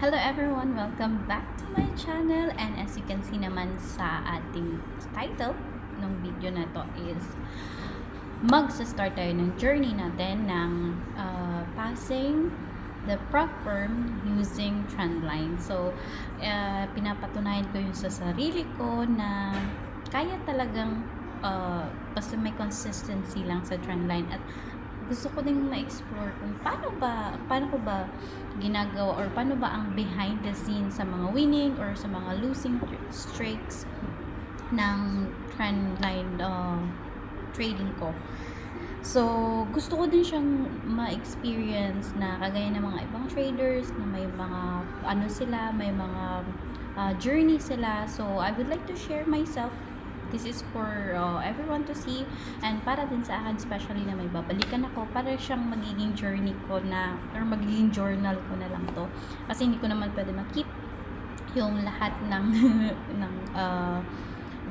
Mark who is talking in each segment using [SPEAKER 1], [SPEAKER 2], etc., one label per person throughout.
[SPEAKER 1] Hello everyone! Welcome back to my channel, and as you can see naman sa ating title ng video na to is magsa-start tayo ng journey natin ng passing the prop firm using Trendline. So, pinapatunayan ko yung sa sarili ko na kaya talagang basta may consistency lang sa Trendline, at gusto ko ding ma-explore kung paano ko ba ginagawa, or paano ba ang behind the scenes sa mga winning or sa mga losing streaks ng Trendline trading ko. So, gusto ko din siyang ma-experience na kagaya ng mga ibang traders na may mga may mga journey sila. So, I would like to share myself. This is for everyone to see, and para din sa akin, especially na may babalikan ako, para siyang magiging journey ko na, or magiging journal ko na lang to, kasi hindi ko naman pwede ma-keep yung lahat ng ng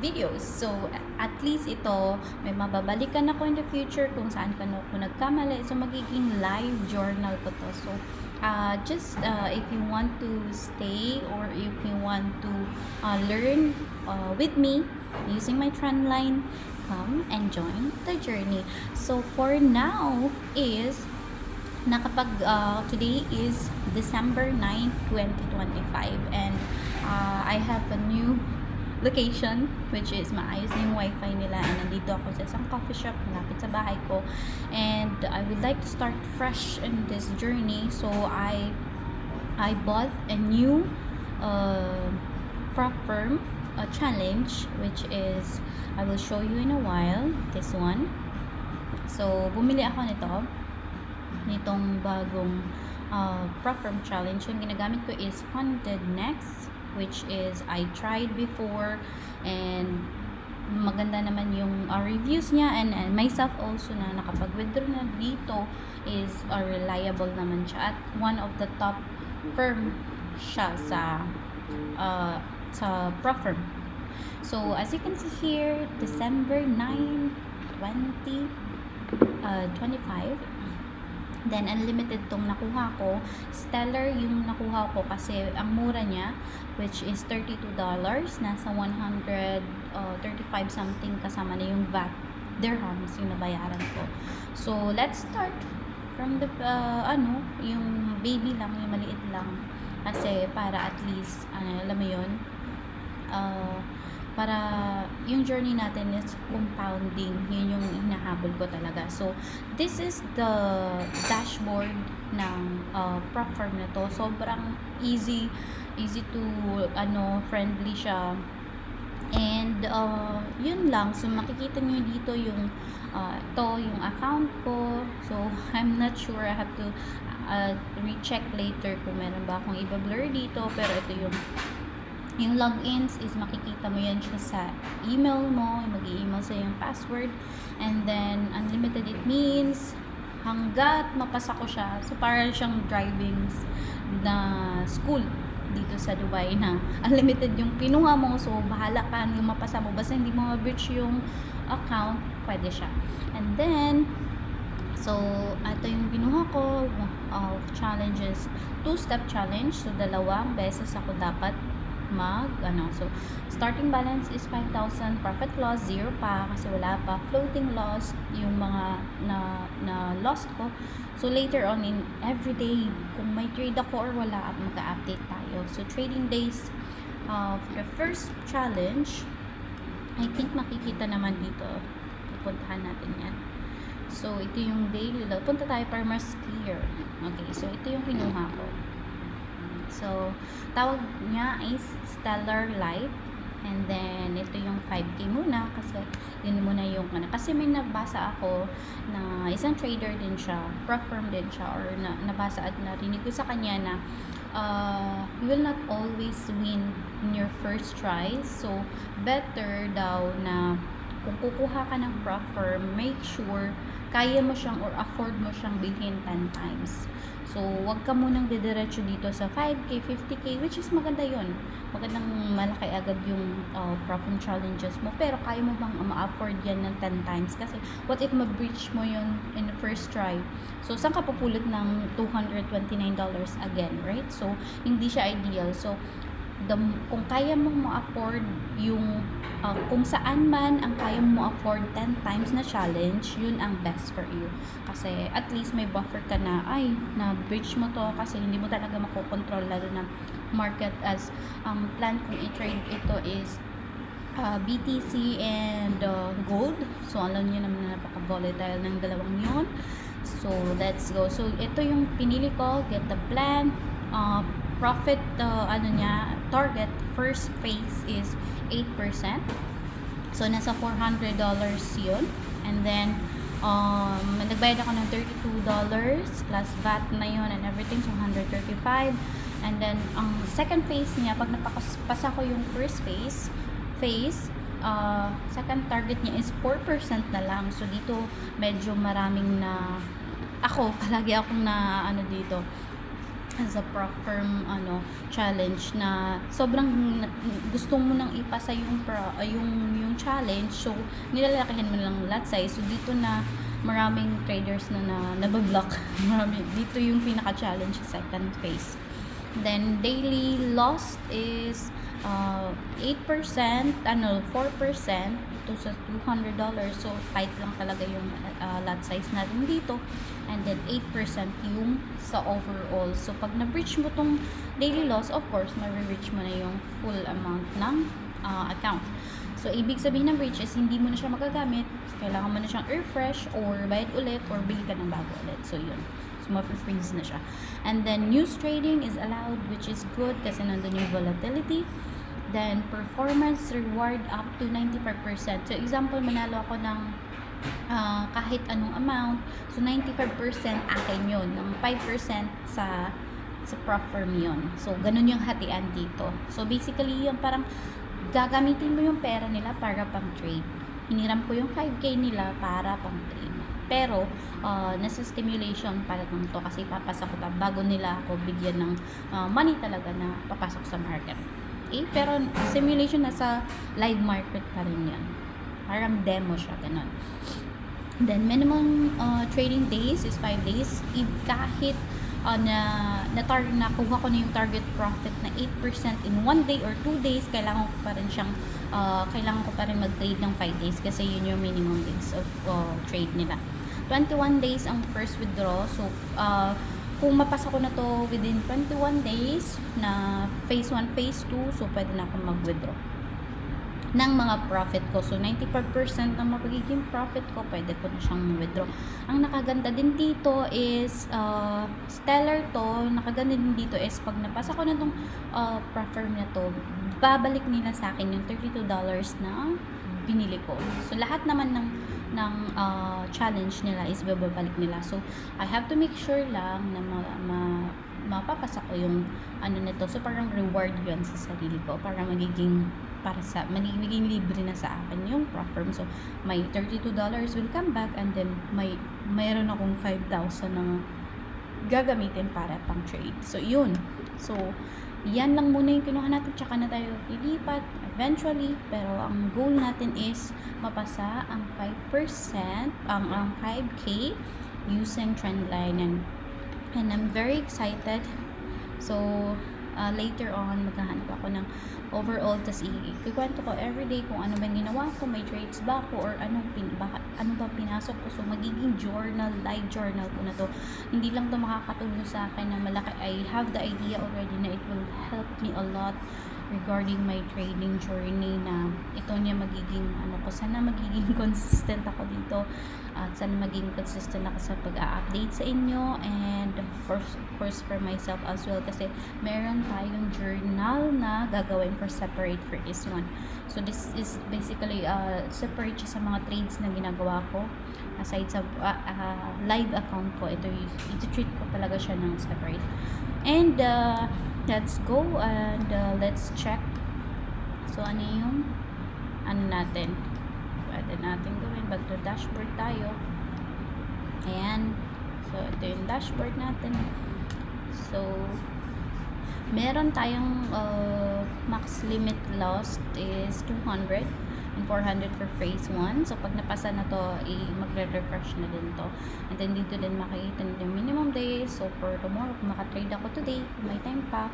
[SPEAKER 1] videos. So, at least ito, may mababalikan ako in the future kung saan ko nagkamali. So, magiging live journal ko to. So, if you want to stay, or if you want to learn with me using my Trendline, come and join the journey. So, for now is today is December 9, 2025, and I have a new location, which is maayos na yung wifi nila, and nandito ako sa isang coffee shop malapit sa bahay ko, and I would like to start fresh in this journey. So I bought a new prop firm challenge, which is, I will show you in a while, this one. So bumili ako nitong bagong prop firm challenge. Yung ginagamit ko is Funded Next, which is I tried before, and maganda naman yung reviews niya, and myself also na nakapag-withdraw na dito is reliable naman siya, at one of the top firm siya sa prop firm. So as you can see here, December 9, 2025. Then, unlimited tong nakuha ko. Stellar yung nakuha ko kasi ang mura niya, which is $32. Nasa 135 something, kasama na yung VAT. Dirhams yung nabayaran ko. So, let's start from the, yung baby lang, yung maliit lang. Kasi, para at least, alam mo yun, para yung journey natin is compounding. Yun yung hinahabol ko talaga. So, this is the dashboard ng prop firm na to. Sobrang easy to, friendly siya. And, yun lang. So, makikita nyo dito yung yung account ko. So, I'm not sure. I have to recheck later kung meron ba akong i-blur dito. Pero ito yung logins is makikita mo yan siya sa email mo, mag-i-email sa yung password, and then unlimited, it means hanggat mapasa ko siya. So para siyang driving na school dito sa Dubai, na unlimited yung pinuha mo, so bahala ka yung mapasa mo, basta hindi mo ma-breach yung account, pwede siya. And then so ito yung pinuha ko of challenges, 2-step challenge. So 2 beses ako dapat so starting balance is 5,000, profit loss 0 pa kasi wala pa, floating loss yung mga na lost ko. So later on in every day, kung may trade ako or wala, mag-update tayo. So trading days for the first challenge, I think makikita naman dito, pupuntahan natin yan. So ito yung daily, punta tayo Farmers Clear. Okay, so ito yung kinuha ko. So, tawag niya is Stellar Light. And then, ito yung 5K muna. Kasi, yun muna yung, kasi may nabasa ako na isang trader din siya, prop firm din siya, or nabasa at narinig ko sa kanya na, you will not always win in your first try. So, better daw na, kung kukuha ka ng prop firm, make sure kaya mo siyang or afford mo siyang bilhin 10 times. So, wag ka munang didiretso dito sa 5K, 50K, which is maganda yon. Magandang malaki agad yung profit challenges mo. Pero kaya mo bang ma-afford yan ng 10 times? Kasi, what if ma-breach mo yun in the first try? So, saan ka pupulot ng $229 again, right? So, hindi siya ideal. So, kung kaya mong ma-afford yung kung saan man ang kaya mo afford 10 times na challenge, yun ang best for you. Kasi at least may buffer ka na, ay, na-breach mo to kasi hindi mo talaga makokontrol lalo na market as plan kong i-trade ito is BTC and gold. So, alam niyo naman na napaka-volatile ng dalawang yun. So, let's go. So, ito yung pinili ko, get the plan. Profit, target, first phase is 8%. So, nasa $400 yun. And then, nagbayad ako ng $32 plus VAT na yun and everything. So, $135. And then, ang second phase niya, pag napapasa ko yung first phase, second target niya is 4% na lang. So, dito, medyo maraming na, palagi akong na, dito, as a prop firm challenge na sobrang gusto mo nang ipasa yung challenge, so nilalakihan mo lang lot size. So dito na maraming traders na nabablock. Dito yung pinaka-challenge sa second phase. Then daily loss is 8%, 4% to sa $200. So tight lang talaga yung lot size natin dito. And then 8% yung sa overall. So pag na-breach mo tong daily loss, of course, ma-reach mo na yung full amount ng account. So ibig sabihin ng breach is hindi mo na siya magagamit. Kailangan mo na siyang refresh or bayad ulit or bili ka ng bago ulit. So yun. So ma-freeze na siya. And then news trading is allowed, which is good kasi nandun yung volatility. Then performance reward up to 95%. So example, manalo ako ng kahit anong amount. So 95% akin yun. Ng 5% sa prop firm yun. So ganun yung hatian dito. So basically yung parang gagamitin mo yung pera nila para pang trade. Hiniram ko yung 5K nila para pang trade. Pero nasa stimulation para lang to kasi papasok ko bago nila ako bigyan ng money talaga na papasok sa market. Okay? Pero simulation nasa live market pa rin yan. Parang demo siya, ganun. Then, minimum trading days is 5 days. Kahit nakuha ko na yung target profit na 8% in 1 day or 2 days, kailangan ko pa rin mag-trade ng 5 days kasi yun yung minimum days of trade nila. 21 days ang first withdraw. So, kung mapasa ko na to within 21 days na phase 1, phase 2, so pwede na akong mag-withdraw ng mga profit ko. So, 95% ng magiging profit ko, pwede ko na siyang withdraw. Ang nakaganda din dito is, stellar to, nakaganda din dito is, pag napasa ko na itong prop firm na to, babalik nila sa akin yung $32 na binili ko. So, lahat naman ng challenge nila is babalik nila. So, I have to make sure lang na mapapasa ko yung nito. So, parang reward yun sa sarili ko. Para magiging libre na sa akin yung prop firm. So, may $32 will come back and then mayroon akong 5,000 na gagamitin para pang trade. So, yun. So, yan lang muna yung kinuha natin. Tsaka na tayo ilipat eventually. Pero, ang goal natin is mapasa ang 5%, ang 5K using trendline. And I'm very excited. So, later on, maghahanap ako ng overall, tas ikikwento ko everyday kung ano ba ginawa ko, may trades ba ako, or ano ba pinasok ko. So, magiging journal, live journal ko na to. Hindi lang to makakatulong sa akin na malaki. I have the idea already na it will help me a lot regarding my trading journey, na ito niya magiging sana magiging consistent ako dito at sana maging consistent ako sa pag-a-update sa inyo, and of course for myself as well, kasi meron tayong journal na gagawin for separate for this one. So this is basically separate siya sa mga trades na ginagawa ko aside sa live account ko. Ito treat ko talaga siya ng separate. And let's go and let's check. So, ano yung natin? Pwede natin gawin. Back to dashboard tayo. Ayan. So, ito yung dashboard natin. So, meron tayong max limit lost is 200 and 400 for phase 1. So, pag napasa na to, magre-refresh na din to. And then, dito din makikita nyo yung minimum days. So, for tomorrow, kung makatrade ako today, kung may time pa,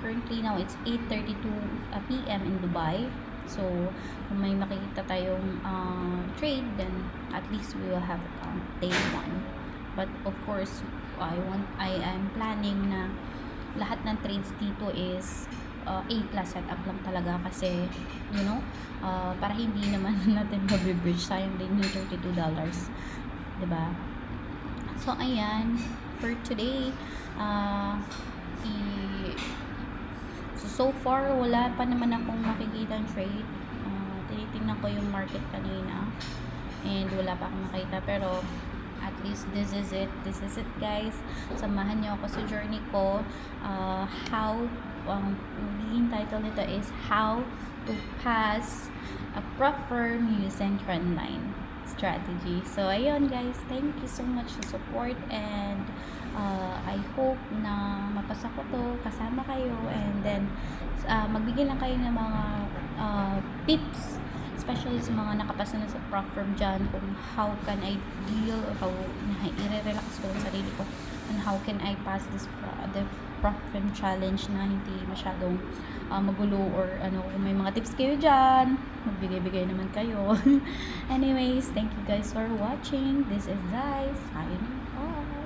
[SPEAKER 1] currently now, it's 8:32 p.m. in Dubai. So, kung may makikita tayong trade, then at least we will have day 1. But, of course, I am planning na lahat ng trades dito is A+ setup lang talaga kasi para hindi naman natin mabibridge, sayang din yung $32, diba? So ayan, for today so far wala pa naman akong makikita trade. Tinitingnan ko yung market kanina and wala pa akong makita, pero at least this is it guys. Samahan niyo ako sa journey ko. How magiging title nito is how to pass a proper using trendline strategy. So ayun guys, thank you so much sa support, and I hope na mapasa ko to kasama kayo, and then magbigay lang kayo ng mga tips, especially sa mga nakapasa na sa prof firm dyan, kung how can I deal, or how i-relax ko yung sarili ko, and how can I pass this the prof firm challenge na hindi masyadong magulo, or kung may mga tips kayo dyan, magbigay-bigay naman kayo. Anyways, thank you guys for watching. This is Zai signing off.